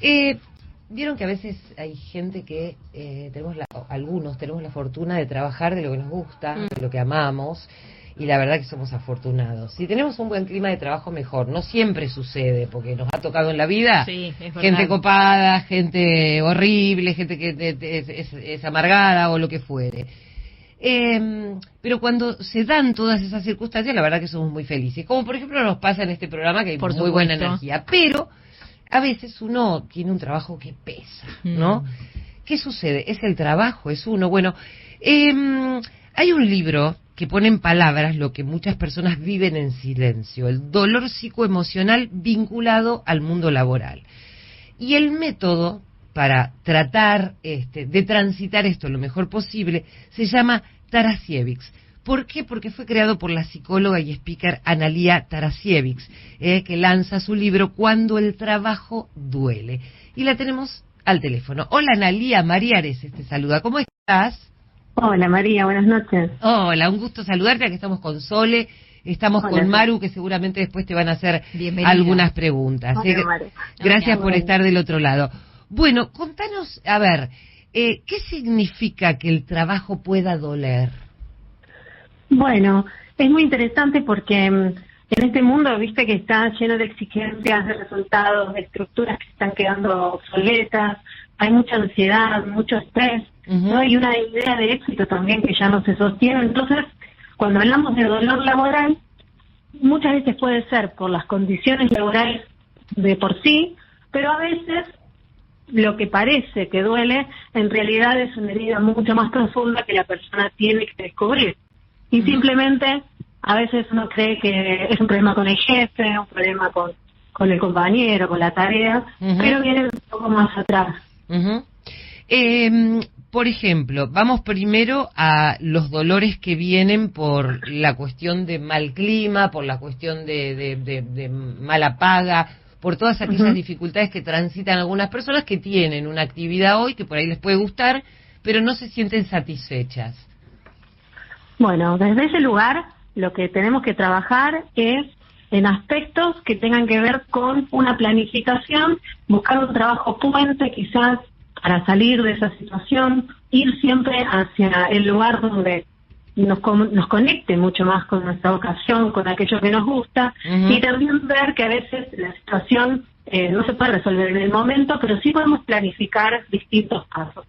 Eh, Vieron que a veces hay gente que algunos tenemos la fortuna de trabajar de lo que nos gusta, de lo que amamos, y la verdad que somos afortunados. Si tenemos un buen clima de trabajo, mejor. No siempre sucede, porque nos ha tocado en la vida gente copada, gente horrible, gente que es amargada o lo que fuere. Pero cuando se dan todas esas circunstancias, la verdad que somos muy felices. Como por ejemplo nos pasa en este programa, que hay muy buena energía. Pero a veces uno tiene un trabajo que pesa, ¿no? ¿Qué sucede? Es el trabajo, es uno. Bueno, hay un libro que pone en palabras lo que muchas personas viven en silencio, el dolor psicoemocional vinculado al mundo laboral. Y el método para tratar de transitar esto lo mejor posible se llama Tarasiewicz. ¿Por qué? Porque fue creado por la psicóloga y speaker Analía Tarasiewicz, que lanza su libro Cuando el trabajo duele. Y la tenemos al teléfono. Hola Analía, María Areces te saluda. ¿Cómo estás? Hola María, buenas noches. Hola, un gusto saludarte. Aquí estamos con Sole, estamos con Maru, que seguramente después te van a hacer algunas preguntas. Hola, Gracias por estar del otro lado. Bueno, contanos, a ver, ¿qué significa que el trabajo pueda doler? Bueno, es muy interesante porque en este mundo, viste, que está lleno de exigencias, de resultados, de estructuras que están quedando obsoletas, hay mucha ansiedad, mucho estrés, ¿no? Y una idea de éxito también que ya no se sostiene. Entonces, cuando hablamos de dolor laboral, muchas veces puede ser por las condiciones laborales de por sí, pero a veces lo que parece que duele, en realidad es una herida mucho más profunda que la persona tiene que descubrir. Y simplemente, a veces uno cree que es un problema con el jefe, un problema con el compañero, con la tarea, pero viene un poco más atrás. Por ejemplo, vamos primero a los dolores que vienen por la cuestión de mal clima, por la cuestión de mala paga, por todas aquellas dificultades que transitan algunas personas que tienen una actividad hoy que por ahí les puede gustar, pero no se sienten satisfechas. Bueno, desde ese lugar lo que tenemos que trabajar es en aspectos que tengan que ver con una planificación, buscar un trabajo puente quizás para salir de esa situación, ir siempre hacia el lugar donde nos conecte mucho más con nuestra vocación, con aquello que nos gusta, y también ver que a veces la situación no se puede resolver en el momento, pero sí podemos planificar distintos pasos.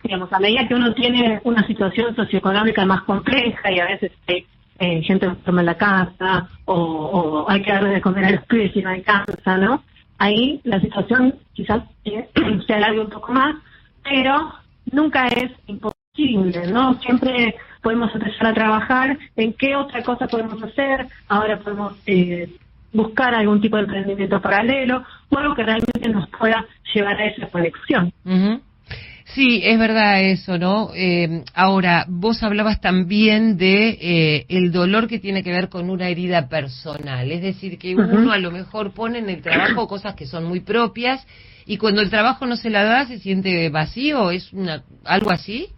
Digamos, a medida que uno tiene una situación socioeconómica más compleja y a veces hay gente enferma en la casa o hay que darle de comer a los pibes y no alcanza, ¿no? Ahí la situación quizás se alargue un poco más, pero nunca es imposible, ¿no? Siempre podemos empezar a trabajar en qué otra cosa podemos hacer. Ahora podemos buscar algún tipo de emprendimiento paralelo o algo que realmente nos pueda llevar a esa conexión. Sí, es verdad eso, ¿no? Ahora, vos hablabas también de el dolor que tiene que ver con una herida personal, es decir, que uno a lo mejor pone en el trabajo cosas que son muy propias y cuando el trabajo no se la da se siente vacío, ¿es algo así?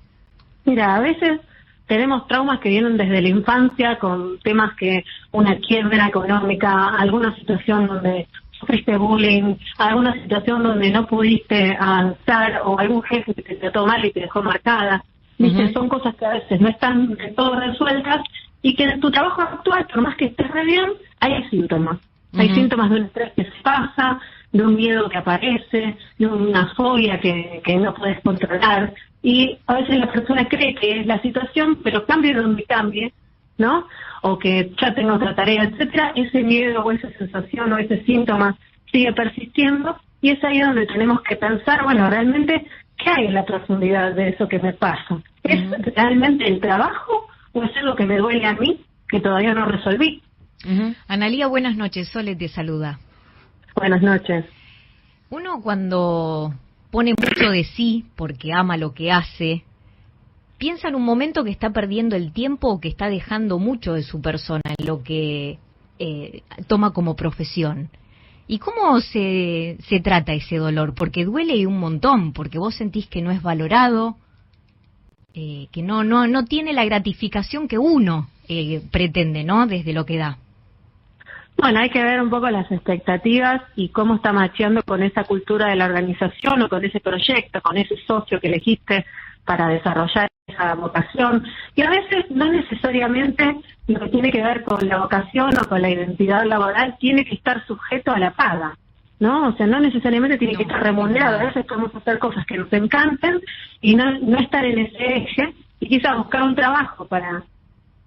Mira, a veces tenemos traumas que vienen desde la infancia con temas que una quiebra económica, alguna situación donde sufriste bullying, alguna situación donde no pudiste avanzar o algún jefe que te trató mal y te dejó marcada. ¿Viste? Son cosas que a veces no están del todo resueltas y que en tu trabajo actual, por más que estés re bien, hay síntomas. Hay síntomas de un estrés que se pasa, de un miedo que aparece, de una fobia que no puedes controlar. Y a veces la persona cree que es la situación, pero cambie donde cambie, ¿no? O que ya tenga otra tarea, etcétera, ese miedo o esa sensación o ese síntoma sigue persistiendo y es ahí donde tenemos que pensar, bueno, realmente, ¿qué hay en la profundidad de eso que me pasa? ¿Es realmente el trabajo o es algo que me duele a mí que todavía no resolví? Analía, buenas noches, Sole te saluda. Buenas noches. Uno cuando pone mucho de sí porque ama lo que hace, piensa en un momento que está perdiendo el tiempo o que está dejando mucho de su persona en lo que toma como profesión. ¿Y cómo se trata ese dolor? Porque duele y un montón, porque vos sentís que no es valorado, que no tiene la gratificación que uno pretende, ¿no? Desde lo que da. Bueno, hay que ver un poco las expectativas y cómo está macheando con esa cultura de la organización o con ese proyecto, con ese socio que elegiste para desarrollar esa vocación. Y a veces no necesariamente lo que tiene que ver con la vocación o con la identidad laboral tiene que estar sujeto a la paga, ¿no? O sea, no necesariamente tiene que estar remunerado. A veces podemos hacer cosas que nos encanten y no estar en ese eje y quizás buscar un trabajo para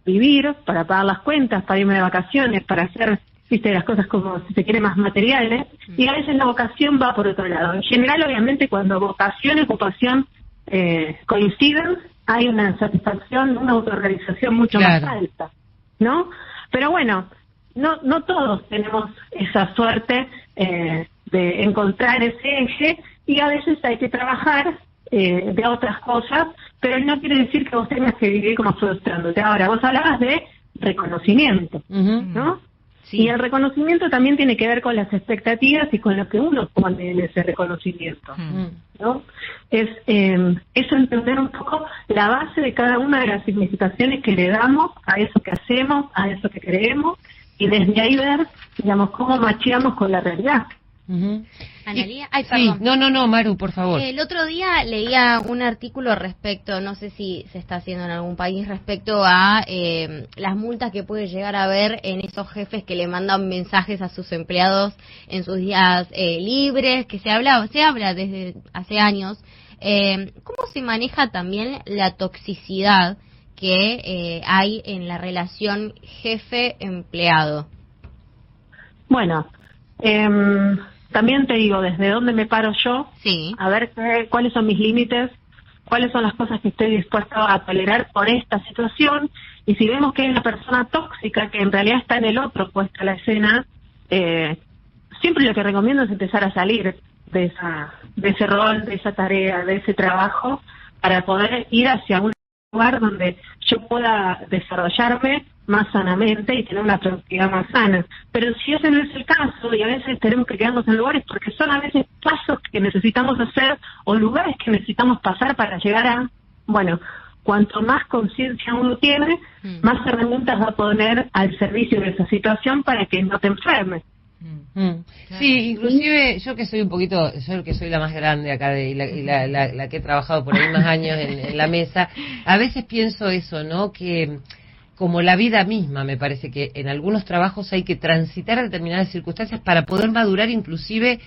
vivir, para pagar las cuentas, para irme de vacaciones, para hacer, viste, las cosas como, si se quiere, más materiales, y a veces la vocación va por otro lado. En general, obviamente, cuando vocación y ocupación coinciden, hay una satisfacción, una autorrealización mucho más alta, ¿no? Pero bueno, no todos tenemos esa suerte de encontrar ese eje, y a veces hay que trabajar de otras cosas, pero no quiere decir que vos tengas que vivir como frustrándote. Ahora, vos hablabas de reconocimiento, ¿no? Sí. Y el reconocimiento también tiene que ver con las expectativas y con lo que uno pone en ese reconocimiento, ¿no? Es entender un poco la base de cada una de las significaciones que le damos a eso que hacemos, a eso que creemos, y desde ahí ver, digamos, cómo macheamos con la realidad. Analía, perdón. Sí, no, Maru, por favor. El otro día leía un artículo respecto, no sé si se está haciendo en algún país, respecto a las multas que puede llegar a haber en esos jefes que le mandan mensajes a sus empleados en sus días libres, que se habla desde hace años. ¿Cómo se maneja también la toxicidad que hay en la relación jefe-empleado? Bueno, también te digo, desde dónde me paro yo, sí, a ver cuáles son mis límites, cuáles son las cosas que estoy dispuesto a tolerar por esta situación, y si vemos que hay una persona tóxica que en realidad está en el otro puesto a la escena, siempre lo que recomiendo es empezar a salir de ese rol, de esa tarea, de ese trabajo, para poder ir hacia un lugar donde yo pueda desarrollarme más sanamente y tener una productividad más sana. Pero si ese no es el caso, y a veces tenemos que quedarnos en lugares porque son a veces pasos que necesitamos hacer o lugares que necesitamos pasar para llegar a, bueno, cuanto más conciencia uno tiene, más herramientas va a poner al servicio de esa situación para que no te enfermes. Sí, inclusive yo que soy yo que soy la más grande acá y la que he trabajado por ahí más años en la mesa, a veces pienso eso, ¿no? Que como la vida misma, me parece que en algunos trabajos hay que transitar determinadas circunstancias para poder madurar inclusive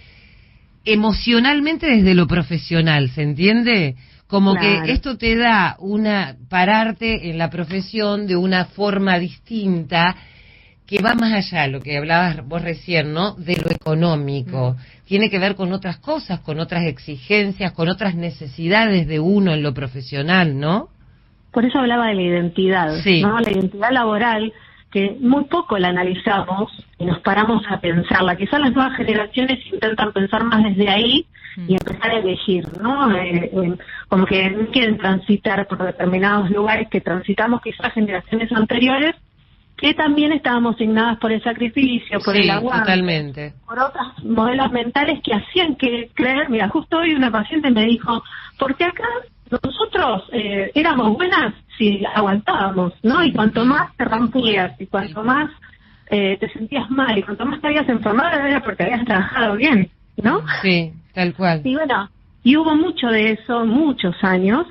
emocionalmente desde lo profesional, ¿se entiende? Como claro, que esto te da pararte en la profesión de una forma distinta que va más allá, lo que hablabas vos recién, ¿no? De lo económico. Tiene que ver con otras cosas, con otras exigencias, con otras necesidades de uno en lo profesional, ¿no? Por eso hablaba de la identidad, sí, ¿no? La identidad laboral, que muy poco la analizamos y nos paramos a pensarla. Quizás las nuevas generaciones intentan pensar más desde ahí y empezar a elegir, ¿no? Como que no quieren transitar por determinados lugares que transitamos quizás generaciones anteriores, que también estábamos asignadas por el sacrificio, por el aguante, totalmente, por otros modelos mentales que hacían que creer. Mira, justo hoy una paciente me dijo, porque acá nosotros éramos buenas si aguantábamos, ¿no? Y cuanto más te rompías y cuanto más te sentías mal y cuanto más te habías enfermado era porque habías trabajado bien, ¿no? Sí, tal cual. Y bueno, y hubo mucho de eso, muchos años.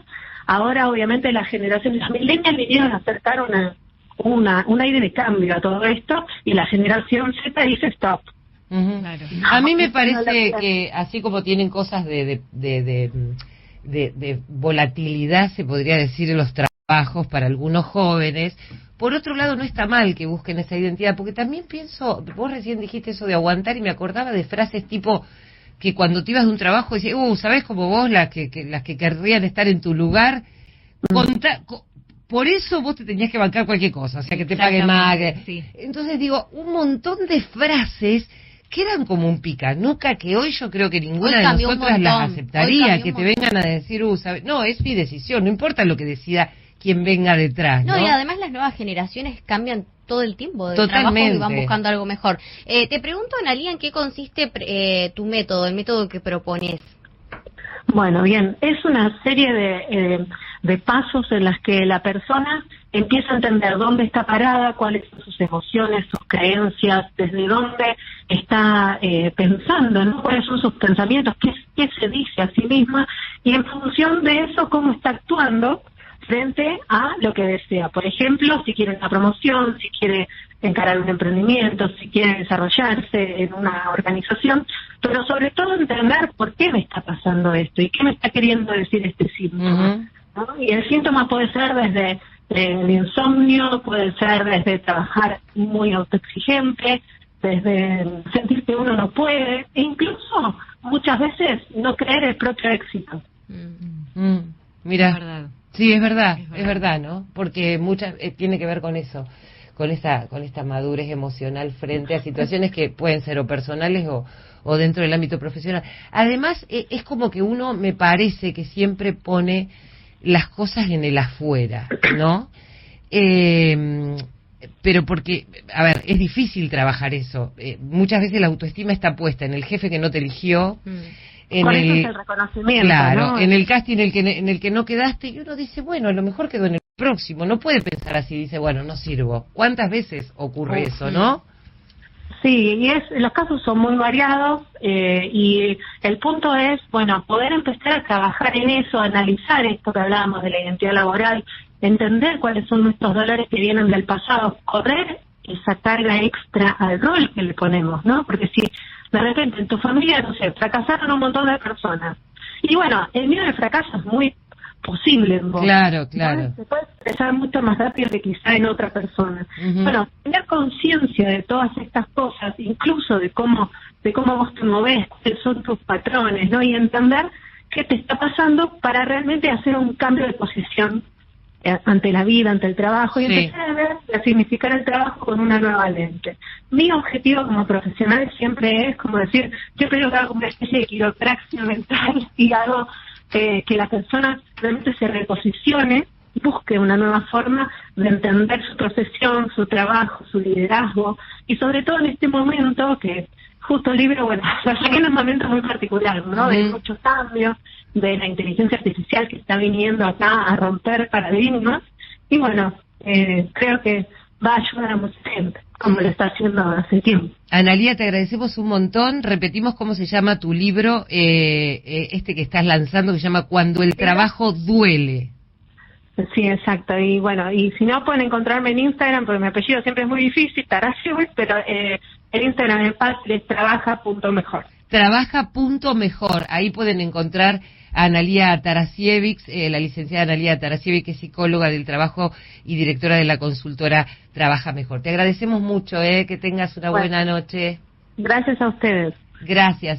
Ahora obviamente las millennials vinieron a acercar un aire de cambio a todo esto, y la generación Z dice stop. Claro. A mí me parece que así como tienen cosas de volatilidad, se podría decir, en los trabajos para algunos jóvenes, por otro lado no está mal que busquen esa identidad, porque también pienso, vos recién dijiste eso de aguantar y me acordaba de frases tipo que cuando te ibas de un trabajo decías, ¿sabés como vos las que querrían estar en tu lugar? Por eso vos te tenías que bancar cualquier cosa, o sea, que te pague más. Sí. Entonces digo, un montón de frases que eran como un picanuca, que hoy yo creo que ninguna de nosotras las aceptaría, que te vengan a decir, ¿sabes? No, es mi decisión, no importa lo que decida quien venga detrás, ¿no? No, y además las nuevas generaciones cambian todo el tiempo de trabajo y van buscando algo mejor. Te pregunto, Analía, ¿en qué consiste tu método, el método que propones? Bueno, bien, es una serie de pasos en las que la persona empieza a entender dónde está parada, cuáles son sus emociones, sus creencias, desde dónde está pensando, ¿no? Cuáles son sus pensamientos, qué se dice a sí misma, y en función de eso, cómo está actuando frente a lo que desea. Por ejemplo, si quiere una promoción, si quiere encarar un emprendimiento, si quiere desarrollarse en una organización, pero sobre todo entender por qué me está pasando esto y qué me está queriendo decir este síntoma. ¿No? Y el síntoma puede ser desde el insomnio, puede ser desde trabajar muy autoexigente, desde sentir que uno no puede, e incluso muchas veces no creer el propio éxito. Mira, Es verdad. sí, es verdad, ¿no? Porque muchas tiene que ver con eso, con esta madurez emocional frente a situaciones que pueden ser o personales o dentro del ámbito profesional. Además, es como que uno, me parece que siempre pone las cosas en el afuera, ¿no? Pero porque, a ver, es difícil trabajar eso. Muchas veces la autoestima está puesta en el jefe que no te eligió, en Por eso es el reconocimiento, claro, ¿no? en el casting en el que no quedaste, y uno dice, bueno, a lo mejor quedó en el próximo. No puede pensar así, dice, bueno, no sirvo. ¿Cuántas veces ocurre eso, no? Sí, y los casos son muy variados, y el punto es, bueno, poder empezar a trabajar en eso, analizar esto que hablábamos de la identidad laboral, entender cuáles son nuestros dolores que vienen del pasado, correr esa carga extra al rol que le ponemos, ¿no? Porque si de repente en tu familia, no sé, fracasaron un montón de personas, y bueno, el miedo al fracaso es muy posible en vos. Claro. ¿No? Se puede expresar mucho más rápido que quizá en otra persona. Bueno, tener conciencia de todas estas cosas, incluso de cómo vos te movés, cuáles son tus patrones, ¿no? Y entender qué te está pasando para realmente hacer un cambio de posición ante la vida, ante el trabajo, y empezar a ver, a significar el trabajo con una nueva lente. Mi objetivo como profesional siempre es, como decir, yo creo que hago una especie de quiropraxia mental y hago que la persona realmente se reposicione, busque una nueva forma de entender su profesión, su trabajo, su liderazgo, y sobre todo en este momento que justo el libro, bueno, lo saqué en un momento muy particular, ¿no? De muchos cambios, de la inteligencia artificial que está viniendo acá a romper paradigmas, y bueno, creo que va a ayudar a mucha gente, como lo está haciendo hace tiempo. Analía, te agradecemos un montón. Repetimos cómo se llama tu libro, este que estás lanzando, que se llama Cuando el trabajo duele. Sí, exacto. Y bueno, y si no, pueden encontrarme en Instagram, porque mi apellido siempre es muy difícil, Tarasiewicz, pero el Instagram es fácil, es trabaja.mejor. Trabaja.mejor. Ahí pueden encontrar a Analía Tarasiewicz, la licenciada Analía Tarasiewicz, que es psicóloga del trabajo y directora de la consultora Trabaja Mejor. Te agradecemos mucho, que tengas una buena noche. Gracias a ustedes. Gracias.